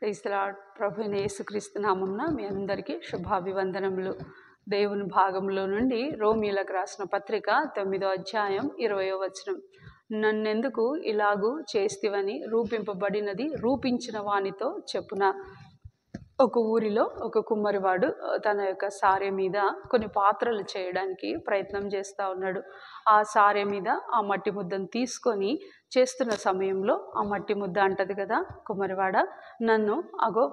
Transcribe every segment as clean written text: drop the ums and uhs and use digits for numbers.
Praise the lord. ప్రభువైన యేసుక్రీస్తు నామమున మీ అందరికీ శుభాభివందనములు. దేవుని భాగంలో నుండి రోమీయులకు రాసిన పత్రిక 9వ అధ్యాయం 20వ వచనం. నన్నెందుకు ఇలాగూ చేస్తివని రూపింపబడినది రూపించిన వానితో చెప్పున. ఒక ఊరిలో ఒక కుమ్మరివాడు తన యొక్క సారె మీద కొన్ని పాత్రలు చేయడానికి ప్రయత్నం చేస్తూ ఉన్నాడు. ఆ సారె మీద ఆ మట్టి ముద్దను తీసుకొని చేస్తున్న సమయంలో ఆ మట్టి ముద్ద అంటది కదా, కుమ్మరివాడ నన్ను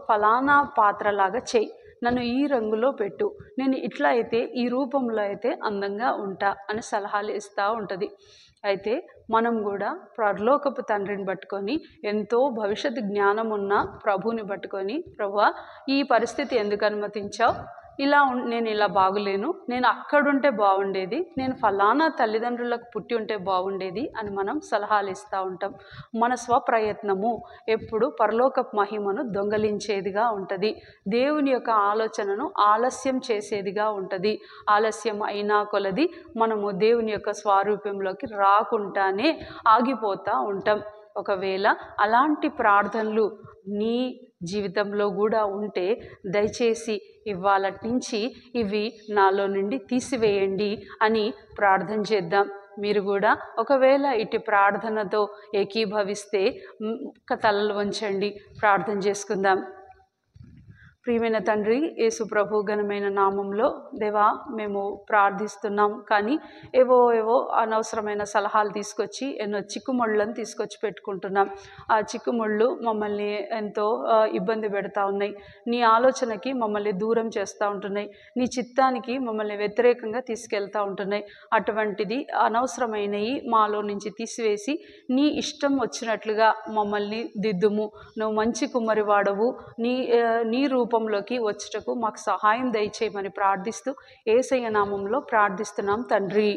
ఫలానా పాత్రలాగా చెయ్యి, నన్ను ఈ రంగులో పెట్టు, నేను ఇట్లా అయితే ఈ రూపంలో అయితే అందంగా ఉంటా అని సలహాలు ఇస్తూ ఉంటుంది. అయితే మనం కూడా పరలోకపు తండ్రిని పట్టుకొని, ఎంతో భవిష్యత్తు జ్ఞానం ఉన్న ప్రభువుని పట్టుకొని, ప్రభువా ఈ పరిస్థితి ఎందుకు అనుమతించావు, నేను ఇలా బాగులేను, నేను అక్కడుంటే బాగుండేది, నేను ఫలానా తల్లిదండ్రులకు పుట్టి ఉంటే బాగుండేది అని మనం సలహాలు ఇస్తూ ఉంటాం. మన స్వప్రయత్నము ఎప్పుడు పరలోకపు మహిమను దొంగలించేదిగా ఉంటుంది. దేవుని యొక్క ఆలోచనను ఆలస్యం చేసేదిగా ఉంటుంది. ఆలస్యం అయినా కొలది మనము దేవుని యొక్క స్వారూప్యంలోకి రాకుండానే ఆగిపోతూ ఉంటాం. ఒకవేళ అలాంటి ప్రార్థనలు నీ జీవితంలో కూడా ఉంటే దయచేసి ఇవాళ నుంచి ఇవి నాలో నుండి తీసివేయండి అని ప్రార్థన చేద్దాం. మీరు కూడా ఒకవేళ ఇటు ప్రార్థనతో ఏకీభవిస్తే తలలు వంచండి, ప్రార్థన చేసుకుందాం. ప్రియమైన తండ్రి, యేసు ప్రభు ఘనమైన నామంలో దేవా మేము ప్రార్థిస్తున్నాం. కానీ ఏవో అనవసరమైన సలహాలు తీసుకొచ్చి ఎన్నో చిక్కుముళ్ళను తీసుకొచ్చి పెట్టుకుంటున్నాం. ఆ చిక్కుముళ్ళు మమ్మల్ని ఎంతో ఇబ్బంది పెడతా ఉన్నాయి. నీ ఆలోచనకి మమ్మల్ని దూరం చేస్తూ ఉంటున్నాయి. నీ చిత్తానికి మమ్మల్ని వ్యతిరేకంగా తీసుకెళ్తూ ఉంటున్నాయి. అటువంటిది అనవసరమైనవి మాలో నుంచి తీసివేసి నీ ఇష్టం వచ్చినట్లుగా మమ్మల్ని దిద్దుము. నువ్వు మంచి కుమ్మరి వాడవు, నీ రూపంలోకి వచ్చుటకు మాకు సహాయం దయచేయమని ప్రార్థిస్తూ యేసయ్య నామంలో ప్రార్థిస్తున్నాం తండ్రి.